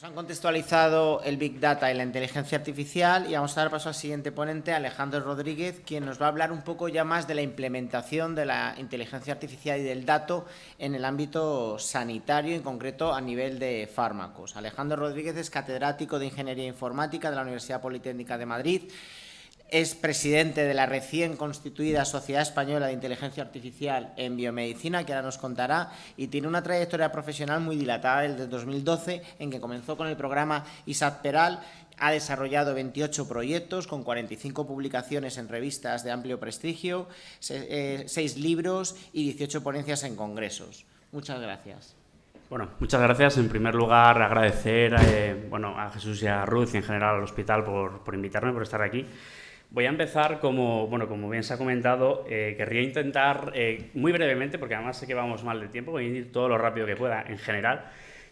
Nos han contextualizado el Big Data y la inteligencia artificial y vamos a dar paso al siguiente ponente, Alejandro Rodríguez, quien nos va a hablar un poco ya más de la implementación de la inteligencia artificial y del dato en el ámbito sanitario, en concreto a nivel de fármacos. Alejandro Rodríguez es catedrático de Ingeniería Informática de la Universidad Politécnica de Madrid. Es presidente de la recién constituida Sociedad Española de Inteligencia Artificial en Biomedicina, que ahora nos contará, y tiene una trayectoria profesional muy dilatada desde 2012, en que comenzó con el programa ISAT-Peral. Ha desarrollado 28 proyectos con 45 publicaciones en revistas de amplio prestigio, 6 libros y 18 ponencias en congresos. Muchas gracias. Bueno, muchas gracias. En primer lugar, agradecer a Jesús y a Ruth y en general al hospital por invitarme, por estar aquí. Voy a empezar, como bien se ha comentado, querría intentar, muy brevemente, porque además sé que vamos mal de tiempo, voy a ir todo lo rápido que pueda en general.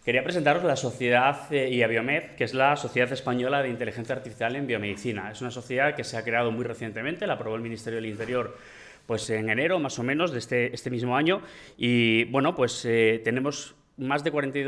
Quería presentaros la sociedad IABiomed, que es la Sociedad Española de Inteligencia Artificial en Biomedicina. Es una sociedad que se ha creado muy recientemente, la aprobó el Ministerio del Interior pues en enero, más o menos, de este mismo año. Y bueno, pues tenemos más de 40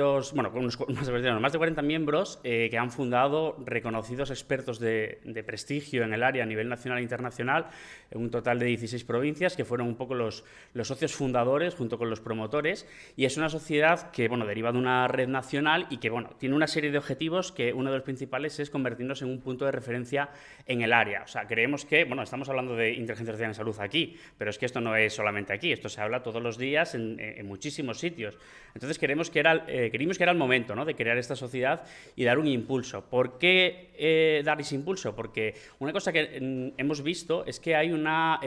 miembros que han fundado reconocidos expertos de prestigio en el área a nivel nacional e internacional, en un total de 16 provincias, que fueron un poco los socios fundadores junto con los promotores, y es una sociedad que deriva de una red nacional y que tiene una serie de objetivos, que uno de los principales es convertirnos en un punto de referencia en el área. O sea, creemos que, estamos hablando de inteligencia artificial en salud aquí, pero es que esto no es solamente aquí, esto se habla todos los días en muchísimos sitios. Entonces creímos que era el momento, ¿no?, de crear esta sociedad y dar un impulso. ¿Por qué dar ese impulso? Porque una cosa que hemos visto es que hay una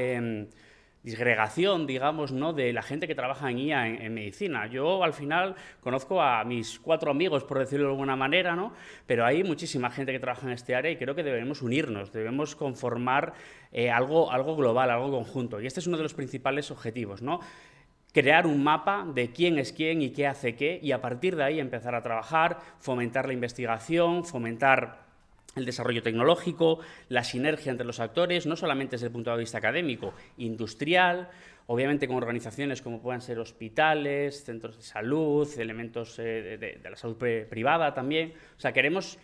disgregación, digamos, ¿no?, de la gente que trabaja en IA en medicina. Yo, al final, conozco a mis 4 amigos, por decirlo de alguna manera, ¿no?, pero hay muchísima gente que trabaja en este área y creo que debemos unirnos, debemos conformar algo global, algo conjunto. Y este es uno de los principales objetivos, ¿no? Crear un mapa de quién es quién y qué hace qué, y a partir de ahí empezar a trabajar, fomentar la investigación, fomentar el desarrollo tecnológico, la sinergia entre los actores, no solamente desde el punto de vista académico, industrial, obviamente con organizaciones como puedan ser hospitales, centros de salud, elementos de la salud privada también. O sea, queremos,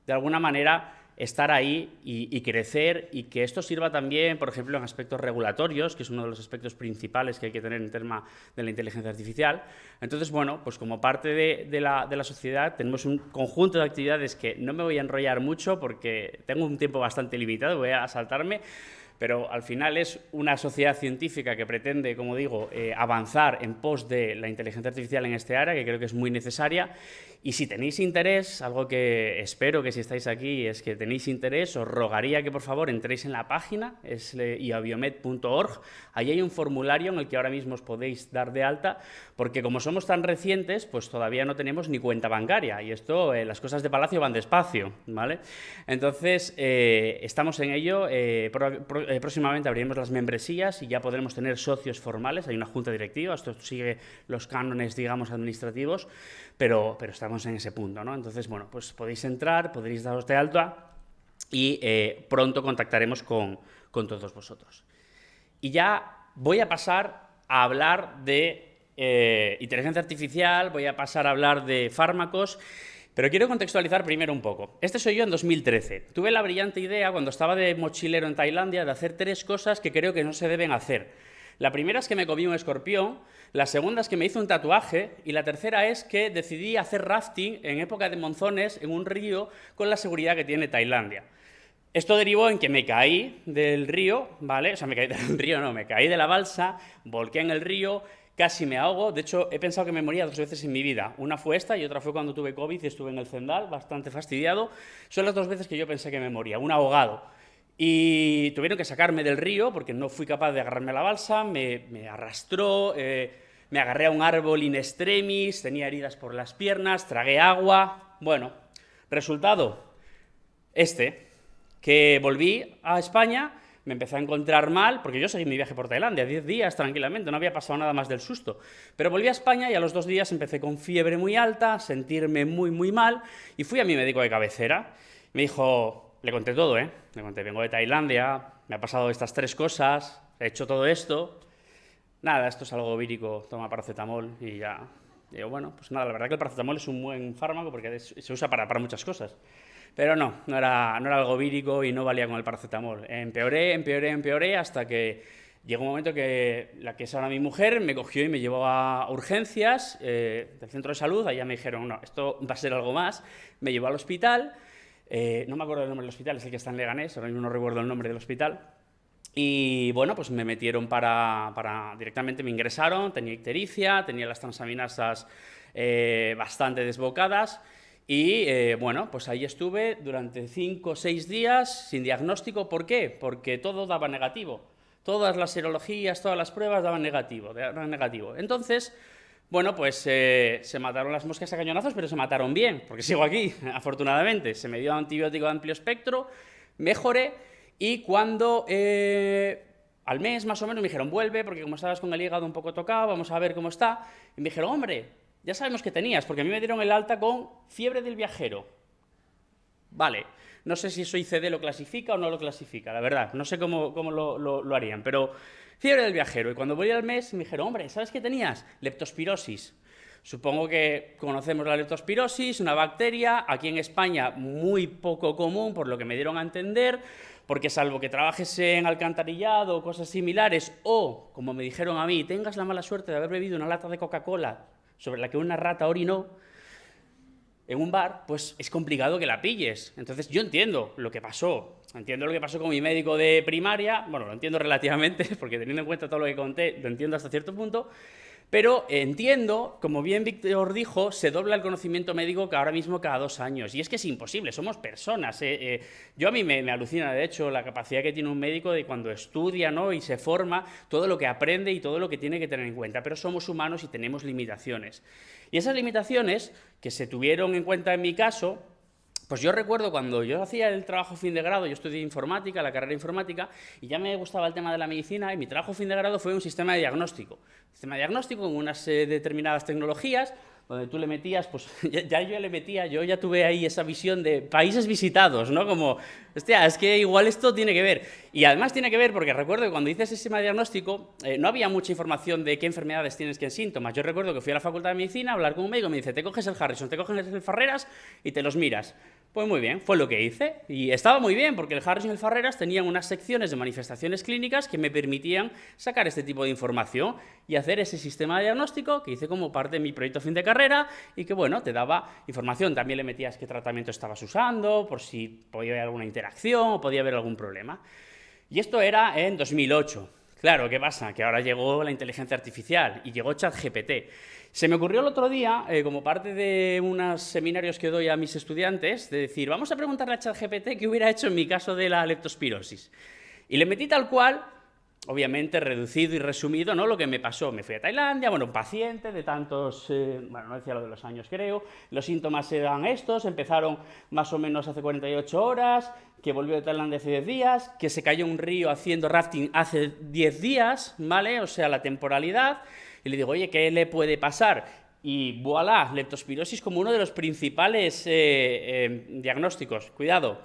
de alguna manera, estar ahí y crecer, y que esto sirva también, por ejemplo, en aspectos regulatorios, que es uno de los aspectos principales que hay que tener en tema de la inteligencia artificial. Entonces, pues como parte de la sociedad tenemos un conjunto de actividades que no me voy a enrollar mucho porque tengo un tiempo bastante limitado, voy a saltarme, pero al final es una sociedad científica que pretende, como digo, avanzar en pos de la inteligencia artificial en este área, que creo que es muy necesaria. Y si tenéis interés, algo que espero que si estáis aquí es que tenéis interés, os rogaría que por favor entréis en la página, es iabiomed.org. Ahí hay un formulario en el que ahora mismo os podéis dar de alta, porque como somos tan recientes, pues todavía no tenemos ni cuenta bancaria, y esto, las cosas de Palacio van despacio, ¿vale? Entonces, estamos en ello. Próximamente abriremos las membresías y ya podremos tener socios formales. Hay una junta directiva, esto sigue los cánones, digamos, administrativos, pero estamos en ese punto, ¿no? Entonces, pues podéis entrar, podréis daros de alta y pronto contactaremos con todos vosotros. Y ya voy a pasar a hablar de inteligencia artificial, voy a pasar a hablar de fármacos, pero quiero contextualizar primero un poco. Este soy yo en 2013. Tuve la brillante idea, cuando estaba de mochilero en Tailandia, de hacer 3 cosas que creo que no se deben hacer. La primera es que me comí un escorpión, la segunda es que me hice un tatuaje, y la tercera es que decidí hacer rafting en época de monzones en un río con la seguridad que tiene Tailandia. Esto derivó en que me caí del río, ¿vale? O sea, me caí del río, no, me caí de la balsa, volqué en el río, casi me ahogo. De hecho, he pensado que me moría 2 veces en mi vida. Una fue esta y otra fue cuando tuve COVID y estuve en el Zendal, bastante fastidiado. Son las 2 veces que yo pensé que me moría, un ahogado. Y tuvieron que sacarme del río porque no fui capaz de agarrarme a la balsa, me arrastró, me agarré a un árbol in extremis, tenía heridas por las piernas, tragué agua. Bueno, resultado, que volví a España, me empecé a encontrar mal, porque yo seguí mi viaje por Tailandia, 10 días tranquilamente, no había pasado nada más del susto. Pero volví a España y a los 2 días empecé con fiebre muy alta, sentirme muy, muy mal, y fui a mi médico de cabecera. Me dijo, le conté todo, Le conté, vengo de Tailandia, me ha pasado estas 3 cosas, he hecho todo esto. Nada, esto es algo vírico, toma paracetamol y ya Y digo, bueno, pues nada, la verdad que el paracetamol es un buen fármaco porque se usa para muchas cosas. Pero no era algo vírico y no valía con el paracetamol. Empeoré hasta que llegó un momento que la que es ahora mi mujer me cogió y me llevó a urgencias del centro de salud. Allá me dijeron, no, esto va a ser algo más. Me llevó al hospital, no me acuerdo del nombre del hospital, es el que está en Leganés, ahora mismo no recuerdo el nombre del hospital. Y bueno, pues me metieron directamente me ingresaron, tenía ictericia, tenía las transaminasas bastante desbocadas. Y bueno, pues ahí estuve durante 5 o 6 días sin diagnóstico. ¿Por qué? Porque todo daba negativo. Todas las serologías, todas las pruebas daban negativo. Entonces, bueno, pues se mataron las moscas a cañonazos, pero se mataron bien, porque sigo aquí, afortunadamente. Se me dio antibiótico de amplio espectro, mejoré, y cuando al mes más o menos me dijeron, vuelve, porque como estabas con el hígado un poco tocado, vamos a ver cómo está. Y me dijeron, hombre, ya sabemos que tenías, porque a mí me dieron el alta con fiebre del viajero. Vale, no sé si eso ICD lo clasifica o no lo clasifica, la verdad, no sé cómo lo harían, pero fiebre del viajero. Y cuando volví al mes me dijeron, hombre, ¿sabes qué tenías? Leptospirosis. Supongo que conocemos la leptospirosis, una bacteria, aquí en España muy poco común, por lo que me dieron a entender, porque salvo que trabajes en alcantarillado o cosas similares, o, como me dijeron a mí, tengas la mala suerte de haber bebido una lata de Coca-Cola sobre la que una rata orinó en un bar, pues es complicado que la pilles. Entonces yo entiendo lo que pasó con mi médico de primaria, bueno, lo entiendo relativamente, porque teniendo en cuenta todo lo que conté, lo entiendo hasta cierto punto, pero entiendo, como bien Víctor dijo, se dobla el conocimiento médico ahora mismo cada 2 años, y es que es imposible, somos personas. Yo a mí me alucina, de hecho, la capacidad que tiene un médico de cuando estudia, ¿no?, y se forma, todo lo que aprende y todo lo que tiene que tener en cuenta, pero somos humanos y tenemos limitaciones. Y esas limitaciones, que se tuvieron en cuenta en mi caso, pues yo recuerdo cuando yo hacía el trabajo fin de grado, yo estudié informática, la carrera de informática, y ya me gustaba el tema de la medicina, y mi trabajo fin de grado fue un sistema de diagnóstico. Con unas determinadas tecnologías, donde tú le metías, pues yo ya tuve ahí esa visión de países visitados, ¿no? Como, hostia, es que igual esto tiene que ver. Y además tiene que ver porque recuerdo que cuando hice ese sistema de diagnóstico no había mucha información de qué enfermedades tienes, qué síntomas. Yo recuerdo que fui a la Facultad de Medicina a hablar con un médico y me dice, te coges el Harrison, te coges el Farreras y te los miras. Pues muy bien, fue lo que hice, y estaba muy bien, porque el Harrison y el Farreras tenían unas secciones de manifestaciones clínicas que me permitían sacar este tipo de información y hacer ese sistema de diagnóstico que hice como parte de mi proyecto fin de carrera y que, bueno, te daba información. También le metías qué tratamiento estabas usando, por si podía haber alguna interacción o podía haber algún problema. Y esto era en 2008. Claro, ¿qué pasa? Que ahora llegó la inteligencia artificial y llegó ChatGPT. Se me ocurrió el otro día, como parte de unos seminarios que doy a mis estudiantes, de decir, vamos a preguntarle a ChatGPT qué hubiera hecho en mi caso de la leptospirosis. Y le metí tal cual, obviamente reducido y resumido, ¿no?, lo que me pasó. Me fui a Tailandia, bueno, un paciente de tantos, bueno, no decía lo de los años, creo, los síntomas eran estos, empezaron más o menos hace 48 horas, que volvió de Tailandia hace 10 días, que se cayó en un río haciendo rafting hace 10 días, ¿vale? O sea, la temporalidad. Y le digo, oye, ¿qué le puede pasar? Y voilà, leptospirosis como uno de los principales diagnósticos. Cuidado,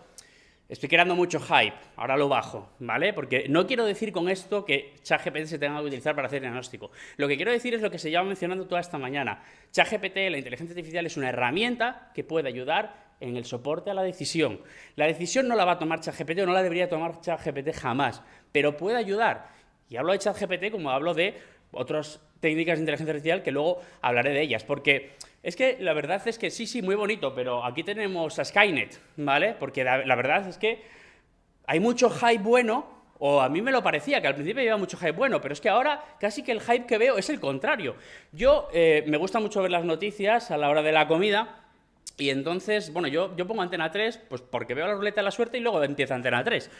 estoy creando mucho hype, ahora lo bajo, ¿vale? Porque no quiero decir con esto que ChatGPT se tenga que utilizar para hacer diagnóstico. Lo que quiero decir es lo que se lleva mencionando toda esta mañana. ChatGPT, la inteligencia artificial, es una herramienta que puede ayudar en el soporte a la decisión. La decisión no la va a tomar ChatGPT o no la debería tomar ChatGPT jamás, pero puede ayudar. Y hablo de ChatGPT como hablo de otras técnicas de inteligencia artificial que luego hablaré de ellas, porque es que la verdad es que sí, muy bonito, pero aquí tenemos a Skynet, ¿vale? Porque la verdad es que hay mucho hype bueno, o a mí me lo parecía, que al principio había mucho hype bueno, pero es que ahora casi que el hype que veo es el contrario. Yo me gusta mucho ver las noticias a la hora de la comida, y entonces, bueno, yo pongo Antena 3, pues porque veo la ruleta de la suerte y luego empieza Antena 3.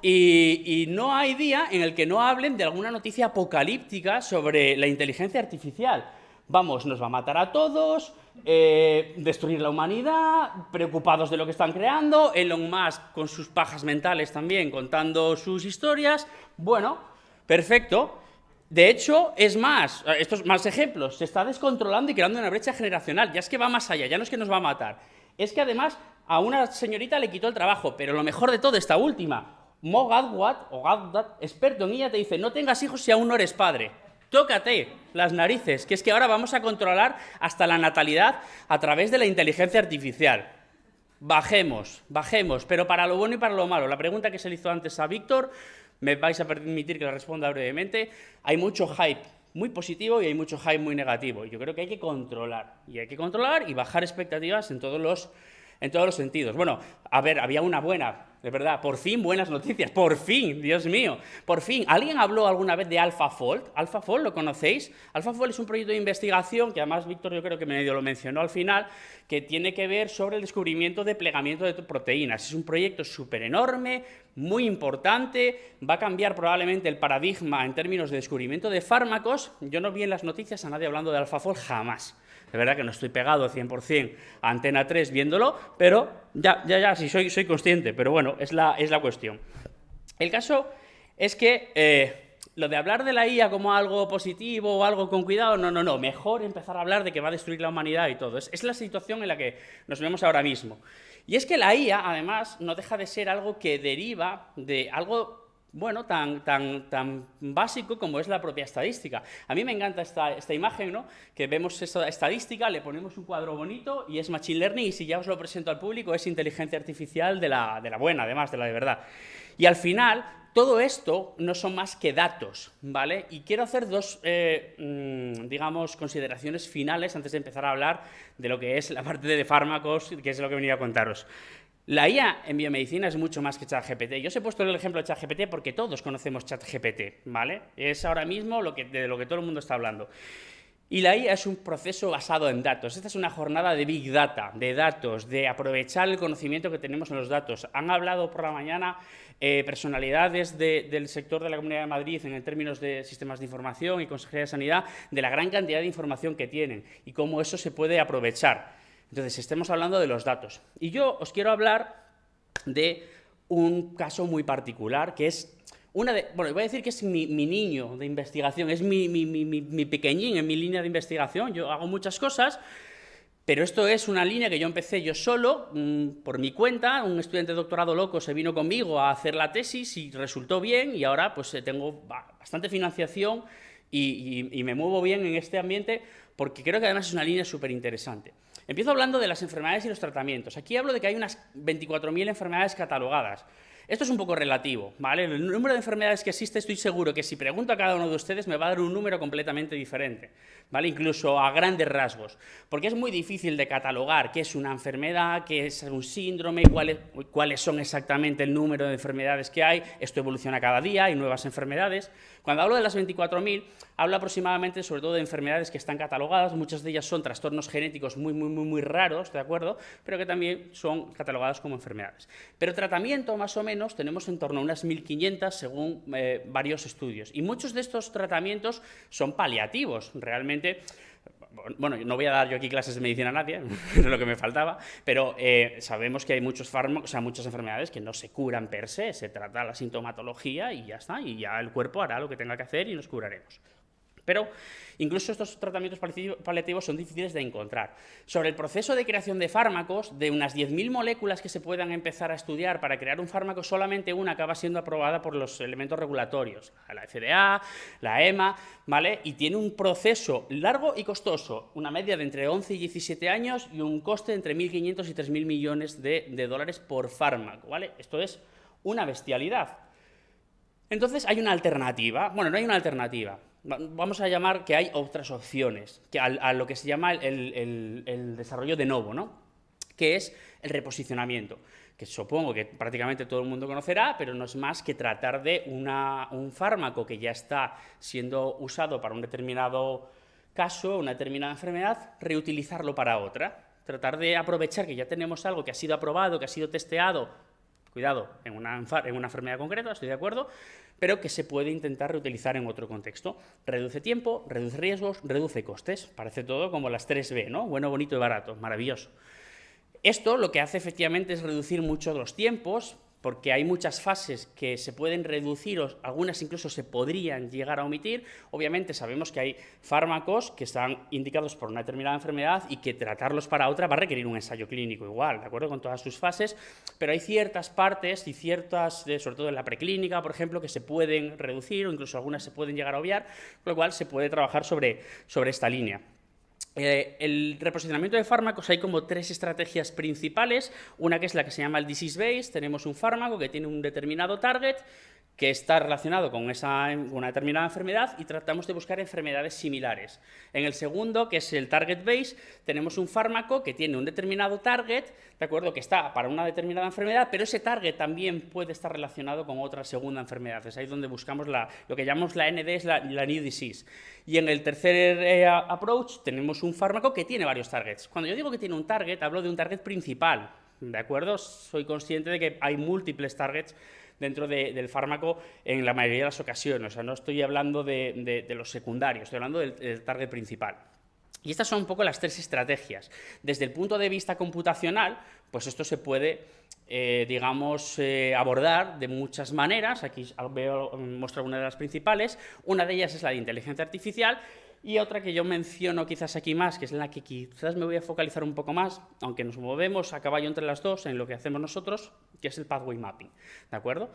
Y no hay día en el que no hablen de alguna noticia apocalíptica sobre la inteligencia artificial. Vamos, nos va a matar a todos, destruir la humanidad, preocupados de lo que están creando, Elon Musk con sus pajas mentales también contando sus historias. Bueno, perfecto. De hecho, es más, estos más ejemplos, se está descontrolando y creando una brecha generacional. Ya es que va más allá, ya no es que nos va a matar. Es que además a una señorita le quitó el trabajo, pero lo mejor de todo, esta última, Mo Gadwat, experto en ella, te dice, no tengas hijos si aún no eres padre. tócate las narices, que es que ahora vamos a controlar hasta la natalidad a través de la inteligencia artificial. Bajemos, pero para lo bueno y para lo malo. La pregunta que se le hizo antes a Víctor, me vais a permitir que la responda brevemente. Hay mucho hype muy positivo y hay mucho hype muy negativo. Yo creo que hay que controlar, y bajar expectativas en todos los sentidos. Bueno, a ver, había una buena, de verdad, por fin buenas noticias, por fin, Dios mío, por fin. ¿Alguien habló alguna vez de AlphaFold? ¿AlphaFold lo conocéis? AlphaFold es un proyecto de investigación que además Víctor yo creo que medio lo mencionó al final, que tiene que ver sobre el descubrimiento de plegamiento de proteínas. Es un proyecto súper enorme, muy importante, va a cambiar probablemente el paradigma en términos de descubrimiento de fármacos. Yo no vi en las noticias a nadie hablando de AlphaFold jamás. De verdad que no estoy pegado 100% a Antena 3 viéndolo, pero ya, sí, soy consciente, pero bueno, es la cuestión. El caso es que lo de hablar de la IA como algo positivo o algo con cuidado, no, mejor empezar a hablar de que va a destruir la humanidad y todo. Es la situación en la que nos vemos ahora mismo. Y es que la IA, además, no deja de ser algo que deriva de algo bueno, tan básico como es la propia estadística. A mí me encanta esta imagen, ¿no? Que vemos esta estadística, le ponemos un cuadro bonito y es Machine Learning, y si ya os lo presento al público es inteligencia artificial de la buena, además, de la de verdad. Y al final, todo esto no son más que datos, ¿vale? Y quiero hacer dos, digamos, consideraciones finales antes de empezar a hablar de lo que es la parte de fármacos, que es lo que venía a contaros. La IA en biomedicina es mucho más que ChatGPT. Yo os he puesto el ejemplo de ChatGPT porque todos conocemos ChatGPT, ¿vale? Es ahora mismo de lo que todo el mundo está hablando. Y la IA es un proceso basado en datos. Esta es una jornada de Big Data, de datos, de aprovechar el conocimiento que tenemos en los datos. Han hablado por la mañana personalidades del sector de la Comunidad de Madrid en términos de sistemas de información y Consejería de Sanidad, de la gran cantidad de información que tienen y cómo eso se puede aprovechar. Entonces, estemos hablando de los datos. Y yo os quiero hablar de un caso muy particular, que es bueno, voy a decir que es mi niño de investigación, es mi pequeñín en mi línea de investigación. Yo hago muchas cosas, pero esto es una línea que yo empecé yo solo, por mi cuenta. Un estudiante de doctorado loco se vino conmigo a hacer la tesis y resultó bien, y ahora pues tengo bastante financiación y me muevo bien en este ambiente porque creo que además es una línea súper interesante. Empiezo hablando de las enfermedades y los tratamientos. Aquí hablo de que hay unas 24.000 enfermedades catalogadas. Esto es un poco relativo, ¿vale? El número de enfermedades que existe, estoy seguro que si pregunto a cada uno de ustedes me va a dar un número completamente diferente, ¿vale? Incluso a grandes rasgos, porque es muy difícil de catalogar qué es una enfermedad, qué es un síndrome, cuáles son exactamente el número de enfermedades que hay. Esto evoluciona cada día, hay nuevas enfermedades. Cuando hablo de las 24.000, hablo aproximadamente sobre todo de enfermedades que están catalogadas. Muchas de ellas son trastornos genéticos muy raros, ¿de acuerdo? Pero que también son catalogadas como enfermedades. Pero tratamiento, más o menos, tenemos en torno a unas 1.500 según varios estudios. Y muchos de estos tratamientos son paliativos. Realmente, bueno, no voy a dar yo aquí clases de medicina a nadie, es lo que me faltaba, pero sabemos que hay muchos fármacos, o sea, muchas enfermedades que no se curan per se, se trata la sintomatología y ya está, y ya el cuerpo hará lo que tenga que hacer y nos curaremos. Pero incluso estos tratamientos paliativos son difíciles de encontrar. Sobre el proceso de creación de fármacos, de unas 10.000 moléculas que se puedan empezar a estudiar para crear un fármaco, solamente una acaba siendo aprobada por los elementos regulatorios, la FDA, la EMA, ¿vale? Y tiene un proceso largo y costoso, una media de entre 11 y 17 años y un coste de entre 1.500 y 3.000 millones de dólares por fármaco, ¿vale? Esto es una bestialidad. Entonces hay una alternativa. Bueno, no hay una alternativa. Vamos a llamar que hay otras opciones, que a lo que se llama el desarrollo de novo, ¿no? Que es el reposicionamiento, que supongo que prácticamente todo el mundo conocerá, pero no es más que tratar de un fármaco que ya está siendo usado para un determinado caso, una determinada enfermedad, reutilizarlo para otra. Tratar de aprovechar que ya tenemos algo que ha sido aprobado, que ha sido testeado, cuidado, en una enfermedad concreta, estoy de acuerdo, pero que se puede intentar reutilizar en otro contexto. Reduce tiempo, reduce riesgos, reduce costes. Parece todo como las 3B, ¿no? Bueno, bonito y barato, maravilloso. Esto lo que hace efectivamente es reducir mucho los tiempos, porque hay muchas fases que se pueden reducir o algunas incluso se podrían llegar a omitir. Obviamente sabemos que hay fármacos que están indicados por una determinada enfermedad y que tratarlos para otra va a requerir un ensayo clínico igual, ¿de acuerdo? Con todas sus fases, pero hay ciertas partes y ciertas, sobre todo en la preclínica, por ejemplo, que se pueden reducir o incluso algunas se pueden llegar a obviar, con lo cual se puede trabajar sobre esta línea. El reposicionamiento de fármacos, hay como 3 estrategias principales. Una que es la que se llama el disease base. Tenemos un fármaco que tiene un determinado target que está relacionado con una determinada enfermedad y tratamos de buscar enfermedades similares. En el segundo, que es el target base, tenemos un fármaco que tiene un determinado target, ¿de acuerdo?, que está para una determinada enfermedad, pero ese target también puede estar relacionado con otra segunda enfermedad. Es ahí donde buscamos lo que llamamos la ND, es la New Disease. Y en el tercer approach tenemos un fármaco que tiene varios targets. Cuando yo digo que tiene un target, hablo de un target principal, ¿de acuerdo? Soy consciente de que hay múltiples targets dentro del fármaco en la mayoría de las ocasiones. O sea, no estoy hablando de los secundarios, estoy hablando del target principal. Y estas son un poco las 3 estrategias. Desde el punto de vista computacional, pues esto se puede, abordar de muchas maneras. Aquí muestro una de las principales. Una de ellas es la de inteligencia artificial. Y otra que yo menciono quizás aquí más, que es en la que quizás me voy a focalizar un poco más, aunque nos movemos a caballo entre las dos en lo que hacemos nosotros, que es el pathway mapping, ¿de acuerdo?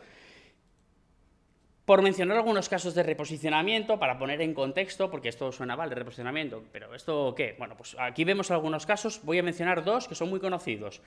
Por mencionar algunos casos de reposicionamiento, para poner en contexto, porque esto suena mal de reposicionamiento, pero ¿esto qué? Bueno, pues aquí vemos algunos casos, voy a mencionar 2 que son muy conocidos.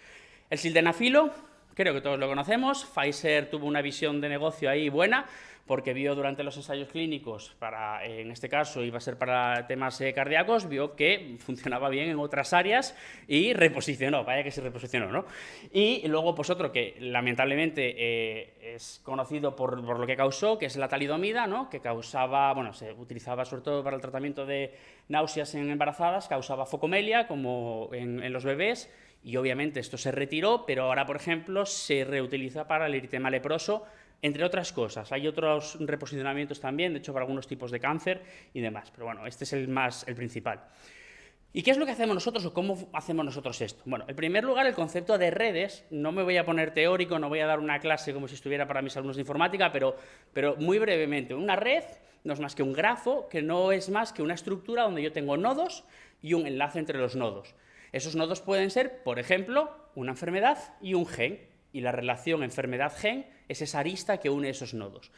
El sildenafilo, creo que todos lo conocemos. Pfizer tuvo una visión de negocio ahí buena, porque vio durante los ensayos clínicos, en este caso iba a ser para temas cardíacos, vio que funcionaba bien en otras áreas y reposicionó, vaya que se reposicionó, ¿no? Y luego, pues otro que lamentablemente es conocido por lo que causó, que es la talidomida, ¿no?, que causaba, bueno, se utilizaba sobre todo para el tratamiento de náuseas en embarazadas, causaba focomelia, como en los bebés, y obviamente esto se retiró, pero ahora, por ejemplo, se reutiliza para el eritema leproso, entre otras cosas. Hay otros reposicionamientos también, de hecho, para algunos tipos de cáncer y demás, pero bueno, este es el principal. ¿Y qué es lo que hacemos nosotros o cómo hacemos nosotros esto? Bueno, en primer lugar, el concepto de redes. No me voy a poner teórico, no voy a dar una clase como si estuviera para mis alumnos de informática, pero muy brevemente. Una red no es más que un grafo, que no es más que una estructura donde yo tengo nodos y un enlace entre los nodos. Esos nodos pueden ser, por ejemplo, una enfermedad y un gen, y la relación enfermedad-gen es esa arista que une esos nodos.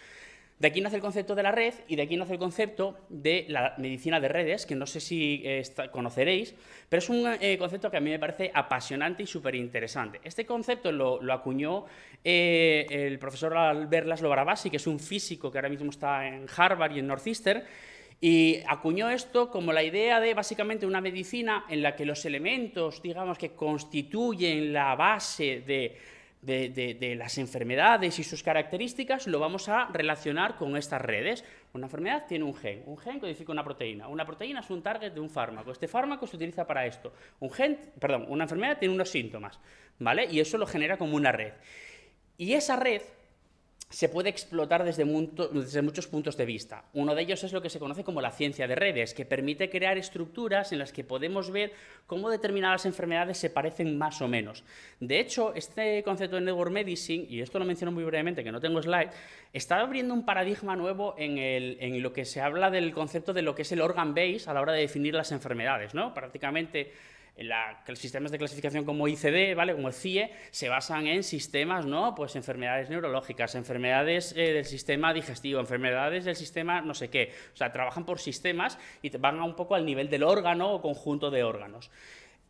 De aquí nace el concepto de la red y de aquí nace el concepto de la medicina de redes, que no sé si conoceréis, pero es un concepto que a mí me parece apasionante y súper interesante. Este concepto lo acuñó el profesor Albert Laszlo Barabasi, que es un físico que ahora mismo está en Harvard y en Northeastern, y acuñó esto como la idea de, básicamente, una medicina en la que los elementos, digamos, que constituyen la base de las enfermedades y sus características lo vamos a relacionar con estas redes. Una enfermedad tiene un gen codifica una proteína es un target de un fármaco, este fármaco se utiliza para esto, una enfermedad tiene unos síntomas, ¿vale? Y eso lo genera como una red. Y esa red se puede explotar desde muchos puntos de vista. Uno de ellos es lo que se conoce como la ciencia de redes, que permite crear estructuras en las que podemos ver cómo determinadas enfermedades se parecen más o menos. De hecho, este concepto de Network Medicine, y esto lo menciono muy brevemente, que no tengo slide, está abriendo un paradigma nuevo en lo que se habla del concepto de lo que es el organ base a la hora de definir las enfermedades, ¿no? Prácticamente los sistemas de clasificación como ICD, ¿vale?, como el CIE, se basan en sistemas, ¿no?, pues enfermedades neurológicas, enfermedades del sistema digestivo, enfermedades del sistema no sé qué. O sea, trabajan por sistemas y van un poco al nivel del órgano o conjunto de órganos.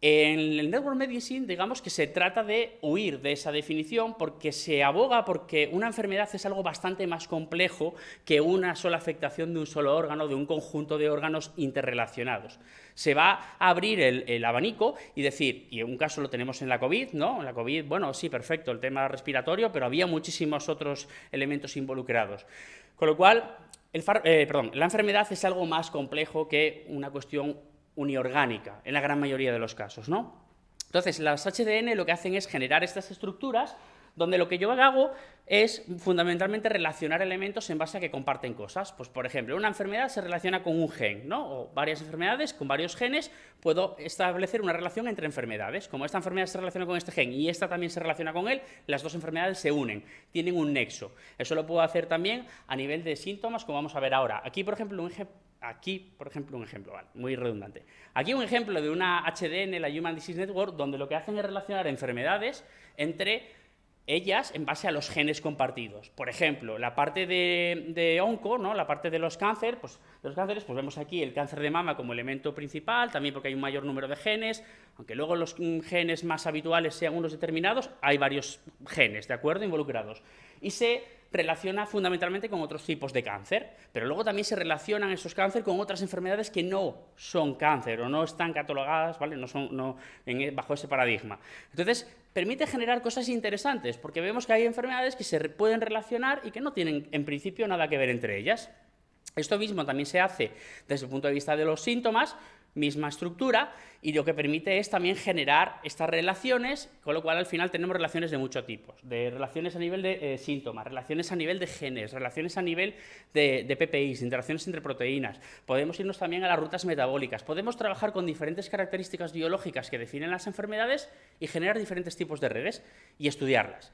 En el Network Medicine, digamos que se trata de huir de esa definición porque se aboga porque una enfermedad es algo bastante más complejo que una sola afectación de un solo órgano, de un conjunto de órganos interrelacionados. Se va a abrir el abanico y decir, y en un caso lo tenemos en la COVID, ¿no? En la COVID, bueno, sí, perfecto, el tema respiratorio, pero había muchísimos otros elementos involucrados. Con lo cual, la enfermedad es algo más complejo que una cuestión uniorgánica, en la gran mayoría de los casos, ¿no? Entonces, las HDN lo que hacen es generar estas estructuras donde lo que yo hago es fundamentalmente relacionar elementos en base a que comparten cosas. Pues, por ejemplo, una enfermedad se relaciona con un gen, ¿no? O varias enfermedades con varios genes, puedo establecer una relación entre enfermedades. Como esta enfermedad se relaciona con este gen y esta también se relaciona con él, las dos enfermedades se unen, tienen un nexo. Eso lo puedo hacer también a nivel de síntomas, como vamos a ver ahora. Aquí, por ejemplo, un ejemplo, vale, muy redundante. Aquí un ejemplo de una HDN, la Human Disease Network, donde lo que hacen es relacionar enfermedades entre ellas en base a los genes compartidos. Por ejemplo, la parte de onco, ¿no? La parte de los cánceres, pues vemos aquí el cáncer de mama como elemento principal, también porque hay un mayor número de genes, aunque luego los genes más habituales sean unos determinados, hay varios genes, ¿de acuerdo?, involucrados. Y se relaciona fundamentalmente con otros tipos de cáncer, pero luego también se relacionan esos cánceres con otras enfermedades que no son cáncer o no están catalogadas, ¿vale?, bajo ese paradigma. Entonces, permite generar cosas interesantes, porque vemos que hay enfermedades que se pueden relacionar y que no tienen, en principio, nada que ver entre ellas. Esto mismo también se hace desde el punto de vista de los síntomas, misma estructura, y lo que permite es también generar estas relaciones, con lo cual al final tenemos relaciones de muchos tipos, de relaciones a nivel de síntomas, relaciones a nivel de genes, relaciones a nivel de PPIs, interacciones entre proteínas. Podemos irnos también a las rutas metabólicas, podemos trabajar con diferentes características biológicas que definen las enfermedades y generar diferentes tipos de redes y estudiarlas.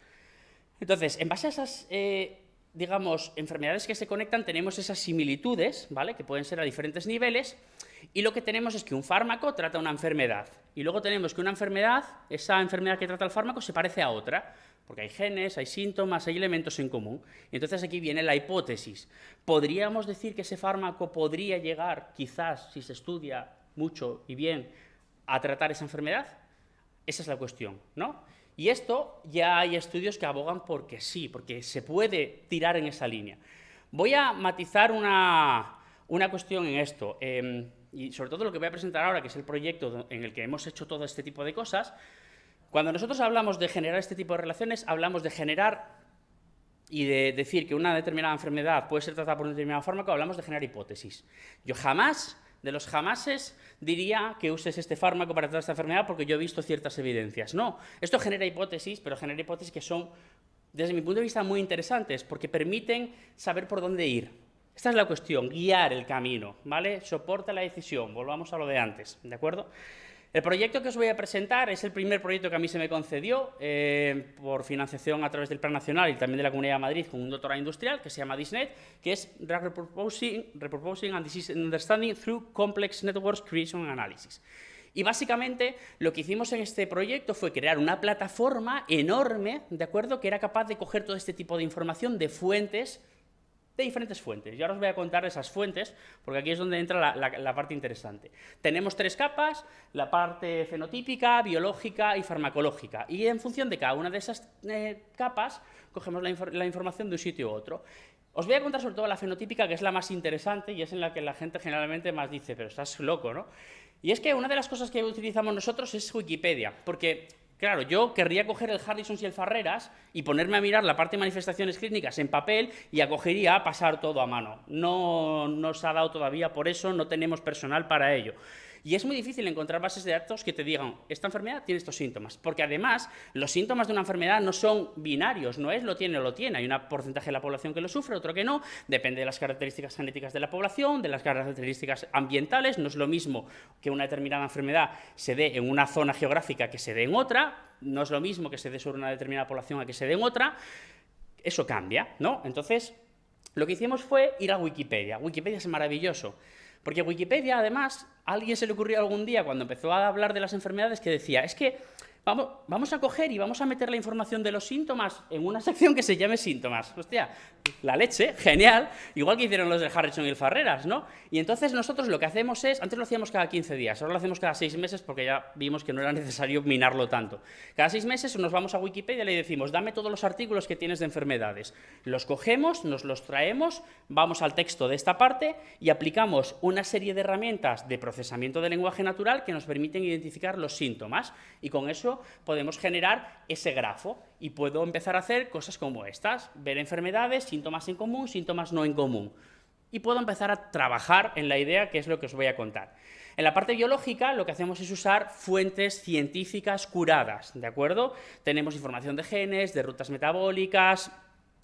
Entonces, en base a esas digamos, enfermedades que se conectan, tenemos esas similitudes, ¿vale?, que pueden ser a diferentes niveles, y lo que tenemos es que un fármaco trata una enfermedad, y luego tenemos que una enfermedad, esa enfermedad que trata el fármaco, se parece a otra, porque hay genes, hay síntomas, hay elementos en común. Y entonces aquí viene la hipótesis. ¿Podríamos decir que ese fármaco podría llegar, quizás, si se estudia mucho y bien, a tratar esa enfermedad? Esa es la cuestión, ¿no? Y esto ya hay estudios que abogan porque sí, porque se puede tirar en esa línea. Voy a matizar una cuestión en esto, y sobre todo lo que voy a presentar ahora, que es el proyecto en el que hemos hecho todo este tipo de cosas. Cuando nosotros hablamos de generar este tipo de relaciones, hablamos de generar y de decir que una determinada enfermedad puede ser tratada por un determinado fármaco, hablamos de generar hipótesis. Yo jamás, de los jamases, diría que uses este fármaco para tratar esta enfermedad porque yo he visto ciertas evidencias. No, esto genera hipótesis, pero genera hipótesis que son, desde mi punto de vista, muy interesantes porque permiten saber por dónde ir. Esta es la cuestión, guiar el camino, ¿vale? Soporta la decisión, volvamos a lo de antes, ¿de acuerdo? El proyecto que os voy a presentar es el primer proyecto que a mí se me concedió por financiación a través del Plan Nacional y también de la Comunidad de Madrid con un doctorado industrial que se llama DISNET, que es Drug Repurposing and Disease Understanding Through Complex Networks Creation and Analysis. Y básicamente lo que hicimos en este proyecto fue crear una plataforma enorme, ¿de acuerdo?, que era capaz de coger todo este tipo de información de fuentes, de diferentes fuentes. Y ahora os voy a contar esas fuentes, porque aquí es donde entra la parte interesante. Tenemos 3 capas, la parte fenotípica, biológica y farmacológica. Y en función de cada una de esas capas, cogemos la información de un sitio u otro. Os voy a contar sobre todo la fenotípica, que es la más interesante y es en la que la gente generalmente más dice, pero estás loco, ¿no? Y es que una de las cosas que utilizamos nosotros es Wikipedia, porque claro, yo querría coger el Harrison y el Farreras y ponerme a mirar la parte de manifestaciones clínicas en papel y acogería a pasar todo a mano. No nos ha dado todavía, por eso no tenemos personal para ello. Y es muy difícil encontrar bases de datos que te digan, esta enfermedad tiene estos síntomas, porque además los síntomas de una enfermedad no son binarios, no es lo tiene o lo tiene, hay un porcentaje de la población que lo sufre, otro que no, depende de las características genéticas de la población, de las características ambientales, no es lo mismo que una determinada enfermedad se dé en una zona geográfica que se dé en otra, no es lo mismo que se dé sobre una determinada población a que se dé en otra, eso cambia, ¿no? Entonces, lo que hicimos fue ir a Wikipedia. Wikipedia es maravilloso. Porque Wikipedia, además, a alguien se le ocurrió algún día cuando empezó a hablar de las enfermedades que decía, es que vamos a coger y vamos a meter la información de los síntomas en una sección que se llame síntomas. Hostia, la leche, genial, igual que hicieron los de Harrison y el Farreras, ¿no? Y entonces nosotros lo que hacemos es, antes lo hacíamos cada 15 días, ahora lo hacemos cada 6 meses porque ya vimos que no era necesario minarlo tanto. Cada 6 meses nos vamos a Wikipedia y le decimos, dame todos los artículos que tienes de enfermedades. Los cogemos, nos los traemos, vamos al texto de esta parte y aplicamos una serie de herramientas de procesamiento de lenguaje natural que nos permiten identificar los síntomas y con eso podemos generar ese grafo y puedo empezar a hacer cosas como estas, ver enfermedades, síntomas en común, síntomas no en común. y puedo empezar a trabajar en la idea que es lo que os voy a contar. En la parte biológica lo que hacemos es usar fuentes científicas curadas, ¿de acuerdo? Tenemos información de genes, de rutas metabólicas,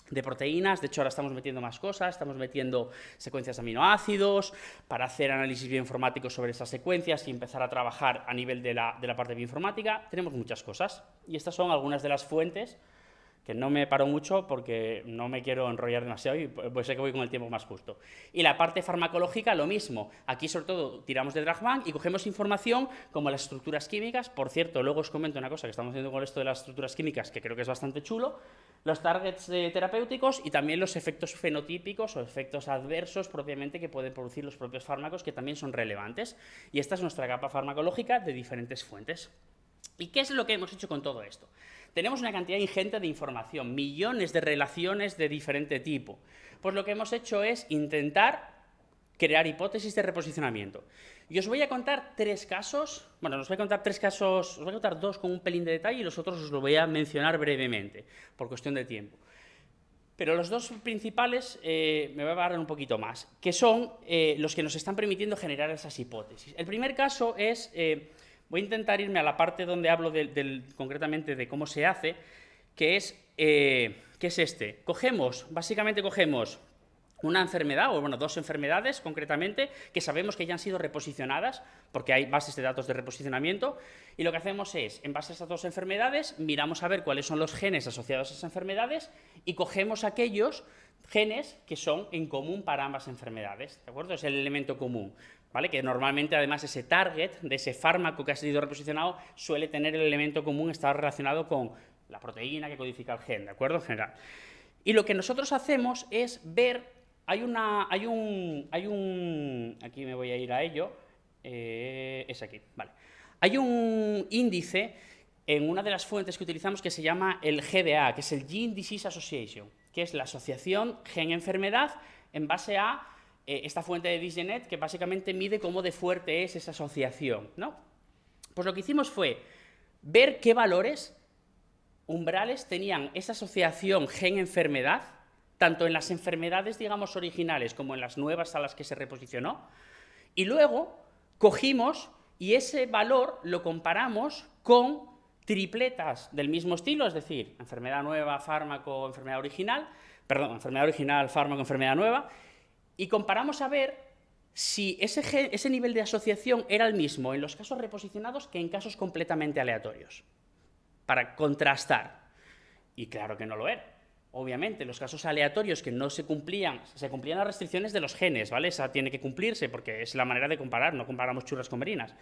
de proteínas. De hecho ahora estamos metiendo más cosas, estamos metiendo secuencias de aminoácidos para hacer análisis bioinformáticos sobre esas secuencias y empezar a trabajar a nivel de la parte bioinformática. Tenemos muchas cosas y estas son algunas de las fuentes que no me paro mucho porque no me quiero enrollar demasiado y pues sé que voy con el tiempo más justo. Y la parte farmacológica, lo mismo. Aquí, sobre todo, tiramos de DrugBank y cogemos información como las estructuras químicas. Por cierto, luego os comento una cosa que estamos haciendo con esto de las estructuras químicas, que creo que es bastante chulo, los targets terapéuticos y también los efectos fenotípicos o efectos adversos propiamente que pueden producir los propios fármacos, que también son relevantes. Y esta es nuestra capa farmacológica de diferentes fuentes. ¿Y qué es lo que hemos hecho con todo esto? Tenemos una cantidad ingente de información, millones de relaciones de diferente tipo. Pues lo que hemos hecho es intentar crear hipótesis de reposicionamiento. Y os voy a contar tres casos, bueno, os voy a contar tres casos, os voy a contar dos con un pelín de detalle y los otros os los voy a mencionar brevemente, por cuestión de tiempo. Pero los dos principales me voy a agarrar un poquito más, que son los que nos están permitiendo generar esas hipótesis. El primer caso es... voy a intentar irme a la parte donde hablo concretamente de cómo se hace, que es este. Básicamente cogemos una enfermedad, o bueno, dos enfermedades concretamente, que sabemos que ya han sido reposicionadas, porque hay bases de datos de reposicionamiento, y lo que hacemos es, en base a esas dos enfermedades, miramos a ver cuáles son los genes asociados a esas enfermedades, y cogemos aquellos genes que son en común para ambas enfermedades, ¿de acuerdo? Es el elemento común. ¿Vale? Que normalmente, además, ese target de ese fármaco que ha sido reposicionado suele tener el elemento común, está relacionado con la proteína que codifica el gen, ¿de acuerdo? En general. Y lo que nosotros hacemos es ver, aquí me voy a ir a ello, es aquí, vale. Hay un índice en una de las fuentes que utilizamos que se llama el GDA, que es el Gene Disease Association, que es la asociación gen-enfermedad en base a esta fuente de Disgenet, que básicamente mide cómo de fuerte es esa asociación, ¿no? Pues lo que hicimos fue ver qué valores umbrales tenían esa asociación gen-enfermedad, tanto en las enfermedades, digamos, originales como en las nuevas a las que se reposicionó, y luego cogimos y ese valor lo comparamos con tripletas del mismo estilo, es decir, enfermedad nueva, fármaco, enfermedad original, fármaco, enfermedad nueva, y comparamos a ver si ese nivel de asociación era el mismo en los casos reposicionados que en casos completamente aleatorios, para contrastar. Y claro que no lo era. Obviamente, los casos aleatorios que no se cumplían las restricciones de los genes, ¿vale? Esa tiene que cumplirse porque es la manera de comparar, no comparamos churras con merinas.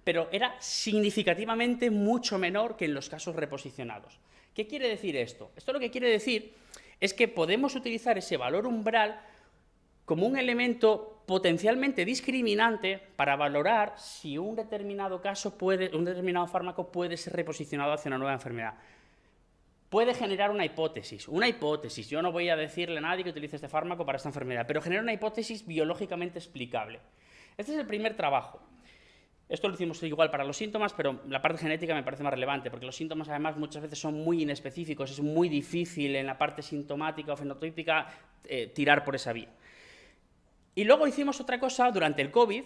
Pero era significativamente mucho menor que en los casos reposicionados. ¿Qué quiere decir esto? Esto lo que quiere decir es que podemos utilizar ese valor umbral como un elemento potencialmente discriminante para valorar si un determinado fármaco puede ser reposicionado hacia una nueva enfermedad. Puede generar una hipótesis. Yo no voy a decirle a nadie que utilice este fármaco para esta enfermedad, pero genera una hipótesis biológicamente explicable. Este es el primer trabajo. Esto lo hicimos igual para los síntomas, pero la parte genética me parece más relevante, porque los síntomas además muchas veces son muy inespecíficos, es muy difícil en la parte sintomática o fenotípica tirar por esa vía. Y luego hicimos otra cosa durante el COVID,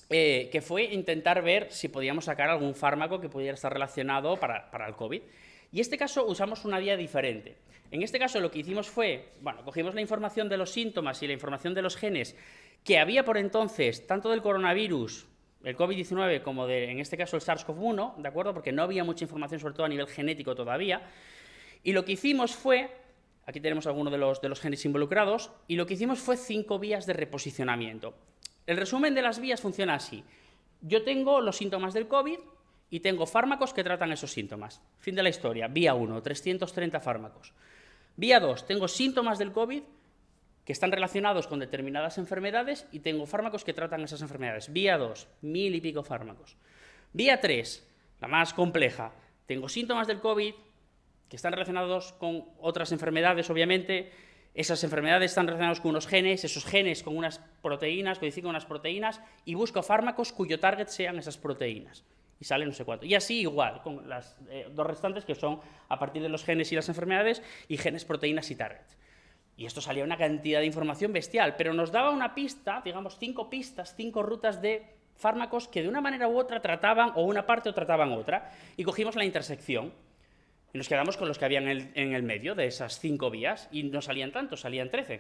que fue intentar ver si podíamos sacar algún fármaco que pudiera estar relacionado para el COVID. Y en este caso usamos una vía diferente. En este caso lo que hicimos fue, bueno, cogimos la información de los síntomas y la información de los genes que había por entonces, tanto del coronavirus, el COVID-19, como en este caso el SARS-CoV-1, ¿de acuerdo? Porque no había mucha información, sobre todo a nivel genético todavía. Y lo que hicimos fue, aquí tenemos algunos de los genes involucrados, y lo que hicimos fue 5 vías de reposicionamiento. El resumen de las vías funciona así. Yo tengo los síntomas del COVID y tengo fármacos que tratan esos síntomas. Fin de la historia. Vía 1, 330 fármacos. Vía 2, tengo síntomas del COVID que están relacionados con determinadas enfermedades y tengo fármacos que tratan esas enfermedades. Vía 2, 1000 y pico fármacos. Vía 3, la más compleja, tengo síntomas del COVID que están relacionados con otras enfermedades, obviamente. Esas enfermedades están relacionadas con unos genes, esos genes con unas proteínas, codifican unas proteínas, y busco fármacos cuyo target sean esas proteínas. Y sale no sé cuánto. Y así igual, con las dos restantes que son a partir de los genes y las enfermedades, y genes, proteínas y targets. Y esto salía una cantidad de información bestial, pero nos daba una pista, digamos 5 pistas, 5 rutas de fármacos que de una manera u otra trataban o una parte o trataban otra. Y cogimos la intersección y nos quedamos con los que habían en el medio de esas 5 vías y no salían tantos, salían 13.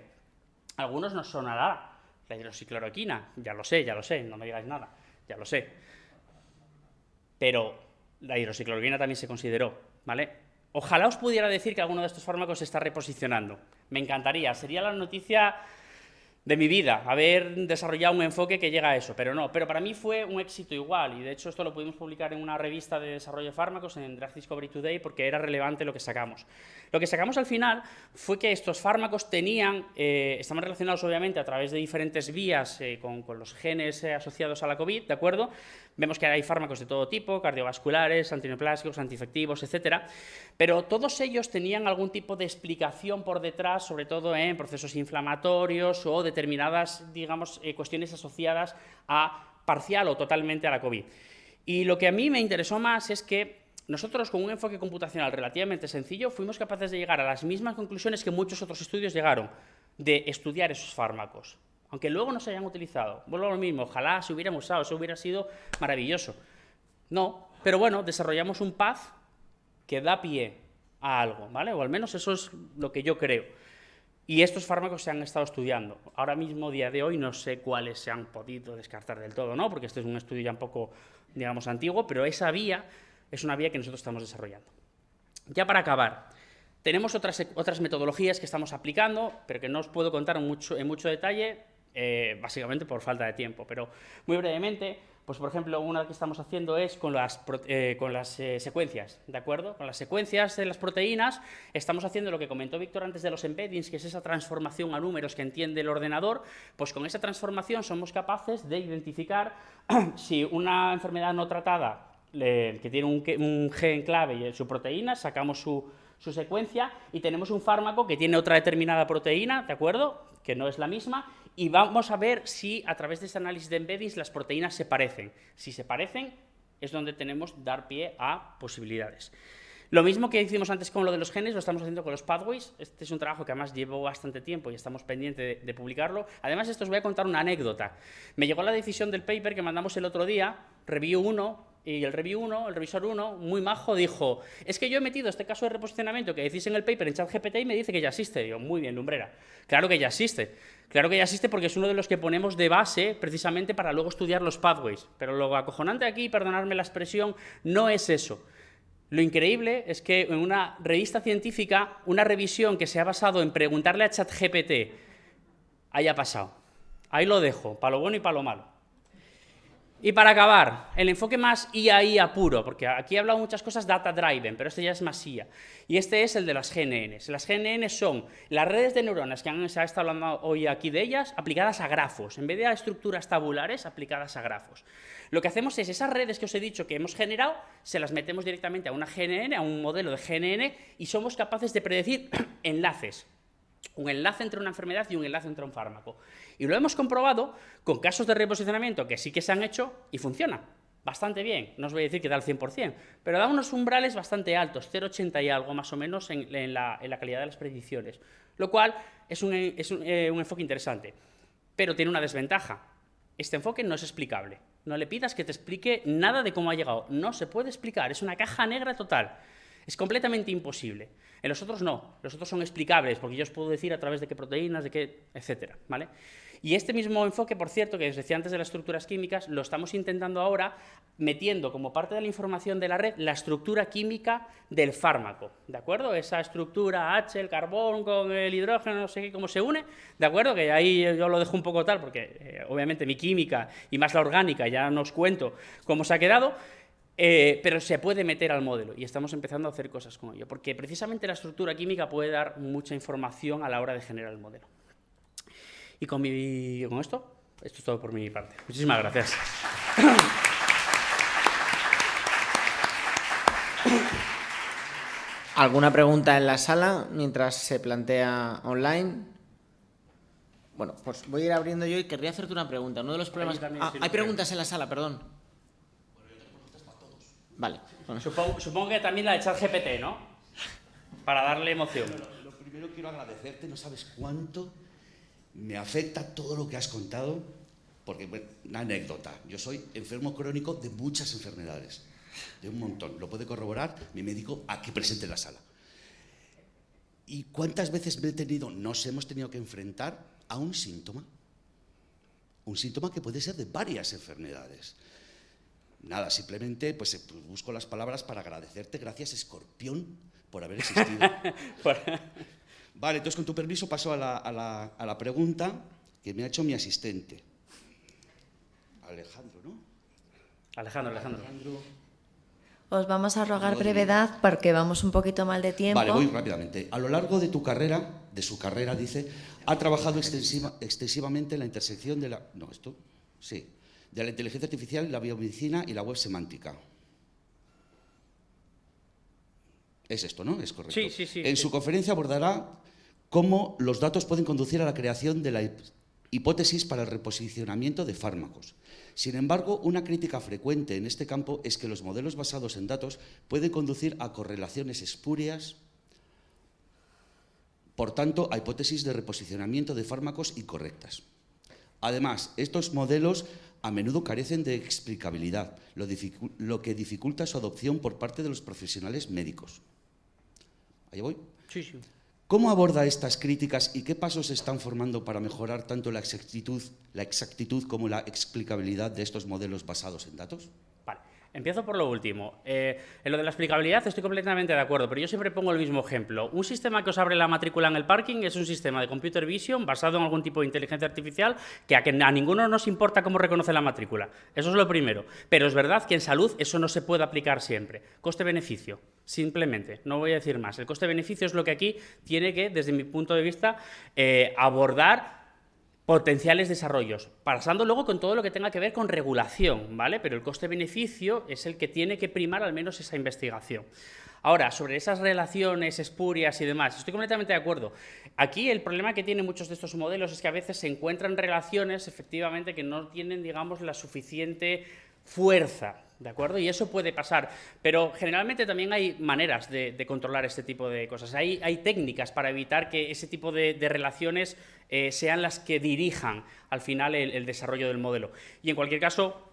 Algunos nos sonará la hidroxicloroquina, ya lo sé, no me digáis nada, ya lo sé. Pero la hidroxicloroquina también se consideró, ¿vale? Ojalá os pudiera decir que alguno de estos fármacos se está reposicionando. Me encantaría, sería la noticia de mi vida, haber desarrollado un enfoque que llega a eso, pero no. Pero para mí fue un éxito igual, y de hecho esto lo pudimos publicar en una revista de desarrollo de fármacos, en Drug Discovery Today, porque era relevante lo que sacamos. Lo que sacamos al final fue que estos fármacos tenían, estaban relacionados obviamente a través de diferentes vías con los genes asociados a la COVID, ¿de acuerdo? Vemos que hay fármacos de todo tipo, cardiovasculares, antineoplásicos, antiinfectivos, etcétera, pero todos ellos tenían algún tipo de explicación por detrás, sobre todo en procesos inflamatorios o determinadas, digamos, cuestiones asociadas a parcial o totalmente a la COVID. Y lo que a mí me interesó más es que nosotros, con un enfoque computacional relativamente sencillo, fuimos capaces de llegar a las mismas conclusiones que muchos otros estudios llegaron, de estudiar esos fármacos. Aunque luego no se hayan utilizado. Vuelvo a lo mismo, ojalá se hubieran usado, eso hubiera sido maravilloso. No, pero bueno, desarrollamos un path que da pie a algo, ¿vale? O al menos eso es lo que yo creo. Y estos fármacos se han estado estudiando. Ahora mismo, día de hoy, no sé cuáles se han podido descartar del todo, ¿no? Porque este es un estudio ya un poco, digamos, antiguo, pero esa vía es una vía que nosotros estamos desarrollando. Ya para acabar, tenemos otras metodologías que estamos aplicando, pero que no os puedo contar en mucho detalle, básicamente por falta de tiempo, pero muy brevemente, pues por ejemplo, una que estamos haciendo es con las secuencias, ¿de acuerdo? Con las secuencias de las proteínas estamos haciendo lo que comentó Víctor antes de los embeddings, que es esa transformación a números que entiende el ordenador. Pues con esa transformación somos capaces de identificar si una enfermedad no tratada, que tiene un gen clave y su proteína, sacamos su secuencia y tenemos un fármaco que tiene otra determinada proteína, ¿de acuerdo?, que no es la misma, y vamos a ver si a través de este análisis de embeddings las proteínas se parecen. Si se parecen, es donde tenemos dar pie a posibilidades. Lo mismo que hicimos antes con lo de los genes, lo estamos haciendo con los pathways. Este es un trabajo que además llevo bastante tiempo y estamos pendientes de publicarlo. Además, esto os voy a contar una anécdota. Me llegó la decisión del paper que mandamos el otro día, Review 1, y el revisor 1, muy majo, dijo: es que yo he metido este caso de reposicionamiento que decís en el paper en ChatGPT y me dice que ya existe. Y yo, muy bien, Lumbrera. Claro que ya existe. Claro que ya existe porque es uno de los que ponemos de base precisamente para luego estudiar los pathways. Pero lo acojonante aquí, perdonadme la expresión, no es eso. Lo increíble es que en una revista científica, una revisión que se ha basado en preguntarle a ChatGPT haya pasado. Ahí lo dejo, para lo bueno y para lo malo. Y para acabar, el enfoque más IA puro, porque aquí he hablado muchas cosas data-driven, pero este ya es más IA. Y este es el de las GNNs. Las GNNs son las redes de neuronas, que se ha estado hablando hoy aquí de ellas, aplicadas a grafos, en vez de a estructuras tabulares, aplicadas a grafos. Lo que hacemos es, esas redes que os he dicho que hemos generado, se las metemos directamente a una GNN, a un modelo de GNN, y somos capaces de predecir enlaces. Un enlace entre una enfermedad y un enlace entre un fármaco. Y lo hemos comprobado con casos de reposicionamiento que sí que se han hecho y funciona bastante bien. No os voy a decir que da el 100%, pero da unos umbrales bastante altos, 0,80 y algo más o menos en la calidad de las predicciones, lo cual es un enfoque interesante, pero tiene una desventaja. Este enfoque no es explicable. No le pidas que te explique nada de cómo ha llegado. No se puede explicar, es una caja negra total. Es completamente imposible. En los otros no, los otros son explicables, porque yo os puedo decir a través de qué proteínas, de qué, etcétera, ¿vale? Y este mismo enfoque, por cierto, que os decía antes de las estructuras químicas, lo estamos intentando ahora metiendo como parte de la información de la red la estructura química del fármaco, ¿de acuerdo? Esa estructura H, el carbón con el hidrógeno, no sé qué, cómo se une, ¿de acuerdo? Que ahí yo lo dejo un poco tal, porque obviamente mi química y más la orgánica ya no os cuento cómo se ha quedado. Pero se puede meter al modelo y estamos empezando a hacer cosas con ello, porque precisamente la estructura química puede dar mucha información a la hora de generar el modelo. Y con esto es todo por mi parte. Muchísimas gracias. ¿Alguna pregunta en la sala mientras se plantea online? Bueno, pues voy a ir abriendo yo y querría hacerte una pregunta. Uno de los problemas... hay preguntas en la sala, perdón. Vale. Bueno. Supongo que también la de ChatGPT, ¿no? Para darle emoción. primero quiero agradecerte, no sabes cuánto me afecta todo lo que has contado, porque, bueno, una anécdota, yo soy enfermo crónico de muchas enfermedades, de un montón, lo puede corroborar mi médico aquí presente en la sala. ¿Y cuántas veces nos hemos tenido que enfrentar a un síntoma? Un síntoma que puede ser de varias enfermedades. Nada, simplemente pues busco las palabras para agradecerte. Gracias, Escorpión, por haber existido. Vale, entonces con tu permiso paso a la pregunta que me ha hecho mi asistente. Alejandro, ¿no? Alejandro. Os vamos a rogar brevedad porque vamos un poquito mal de tiempo. Vale, voy rápidamente. A lo largo de su carrera, dice, ha trabajado extensivamente en la intersección de la inteligencia artificial, la biomedicina y la web semántica. Es esto, ¿no? Es correcto. Sí. En su conferencia abordará cómo los datos pueden conducir a la creación de la hipótesis para el reposicionamiento de fármacos. Sin embargo, una crítica frecuente en este campo es que los modelos basados en datos pueden conducir a correlaciones espurias, por tanto, a hipótesis de reposicionamiento de fármacos incorrectas. Además, estos modelos a menudo carecen de explicabilidad, lo que dificulta su adopción por parte de los profesionales médicos. ¿Ahí voy? Sí. ¿Cómo aborda estas críticas y qué pasos se están formando para mejorar tanto la exactitud como la explicabilidad de estos modelos basados en datos? Vale, empiezo por lo último. En lo de la explicabilidad estoy completamente de acuerdo, pero yo siempre pongo el mismo ejemplo. Un sistema que os abre la matrícula en el parking es un sistema de computer vision basado en algún tipo de inteligencia artificial que a ninguno nos importa cómo reconoce la matrícula. Eso es lo primero. Pero es verdad que en salud eso no se puede aplicar siempre. Coste-beneficio. Simplemente, no voy a decir más. El coste-beneficio es lo que aquí tiene que, desde mi punto de vista, abordar potenciales desarrollos, pasando luego con todo lo que tenga que ver con regulación, ¿vale? Pero el coste-beneficio es el que tiene que primar al menos esa investigación. Ahora, sobre esas relaciones espurias y demás, estoy completamente de acuerdo. Aquí el problema que tienen muchos de estos modelos es que a veces se encuentran relaciones, efectivamente, que no tienen, digamos, la suficiente fuerza, ¿de acuerdo? Y eso puede pasar, pero generalmente también hay maneras de controlar este tipo de cosas. Hay técnicas para evitar que ese tipo de relaciones sean las que dirijan al final el desarrollo del modelo. Y en cualquier caso,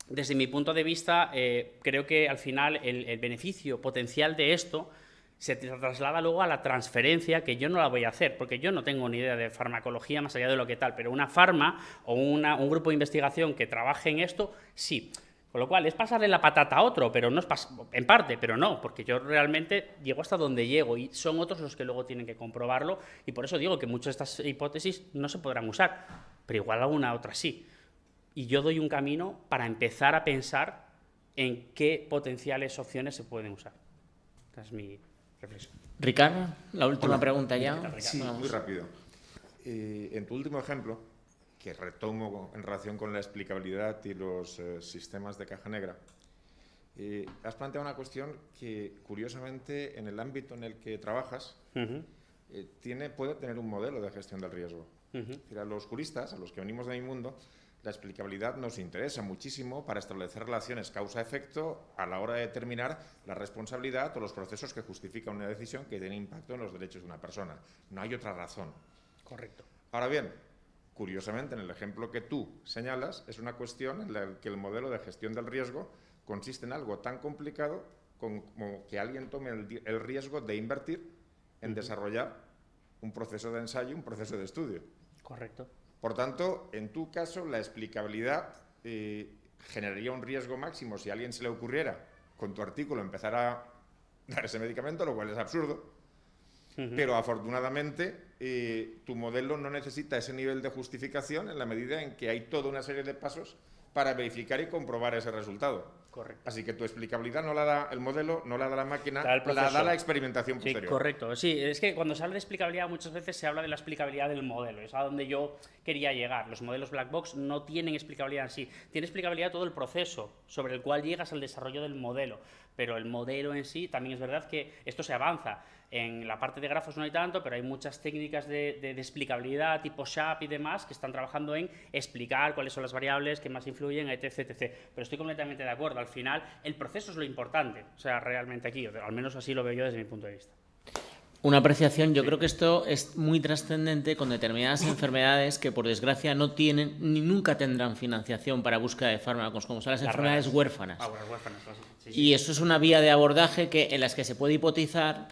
desde mi punto de vista, creo que al final el beneficio potencial de esto se traslada luego a la transferencia, que yo no la voy a hacer, porque yo no tengo ni idea de farmacología más allá de lo que tal, pero una farma o un grupo de investigación que trabaje en esto, sí. Con lo cual, es pasarle la patata a otro, pero no es en parte, pero no, porque yo realmente llego hasta donde llego y son otros los que luego tienen que comprobarlo, y por eso digo que muchas de estas hipótesis no se podrán usar, pero igual alguna otra sí. Y yo doy un camino para empezar a pensar en qué potenciales opciones se pueden usar. Esa es mi reflexión. Ricardo, la última pregunta ya. Sí, muy rápido. En tu último ejemplo, que retomo en relación con la explicabilidad y los sistemas de caja negra, has planteado una cuestión que, curiosamente, en el ámbito en el que trabajas, puede tener un modelo de gestión del riesgo. Es decir, a los juristas, a los que venimos de mi mundo, la explicabilidad nos interesa muchísimo para establecer relaciones causa-efecto a la hora de determinar la responsabilidad o los procesos que justifican una decisión que tiene impacto en los derechos de una persona. No hay otra razón. Correcto. Ahora bien, curiosamente, en el ejemplo que tú señalas, es una cuestión en la que el modelo de gestión del riesgo consiste en algo tan complicado como que alguien tome el riesgo de invertir en desarrollar un proceso de ensayo, un proceso de estudio. Correcto. Por tanto, en tu caso, la explicabilidad generaría un riesgo máximo si a alguien se le ocurriera, con tu artículo, empezar a dar ese medicamento, lo cual es absurdo. Pero afortunadamente tu modelo no necesita ese nivel de justificación en la medida en que hay toda una serie de pasos para verificar y comprobar ese resultado. Correcto. Así que tu explicabilidad no la da el modelo, no la da la máquina, Da la da la experimentación posterior. Sí, correcto. Sí, es que cuando se habla de explicabilidad muchas veces se habla de la explicabilidad del modelo. Es a donde yo quería llegar. Los modelos black box no tienen explicabilidad en sí. Tiene explicabilidad todo el proceso sobre el cual llegas al desarrollo del modelo. Pero el modelo en sí, también es verdad que esto se avanza. En la parte de grafos no hay tanto, pero hay muchas técnicas de explicabilidad tipo SHAP y demás que están trabajando en explicar cuáles son las variables que más influyen, etc, etc. Pero estoy completamente de acuerdo. Al final, el proceso es lo importante. O sea, realmente aquí, al menos así lo veo yo desde mi punto de vista. Una apreciación, yo creo que esto es muy trascendente con determinadas enfermedades que por desgracia no tienen ni nunca tendrán financiación para búsqueda de fármacos, como son las enfermedades huérfanas. Bueno, huérfanas, sí. Y eso es una vía de abordaje en las que se puede hipotetizar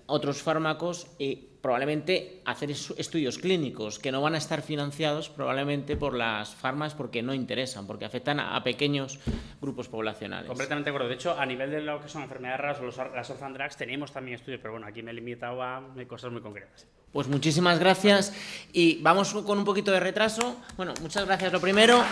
otros fármacos y probablemente hacer estudios clínicos que no van a estar financiados probablemente por las farmas porque no interesan, porque afectan a pequeños grupos poblacionales. Completamente de acuerdo. De hecho, a nivel de lo que son enfermedades raras o las orphan drugs, tenemos también estudios, pero bueno, aquí me he limitado a cosas muy concretas. Pues muchísimas gracias y vamos con un poquito de retraso. Bueno, muchas gracias lo primero.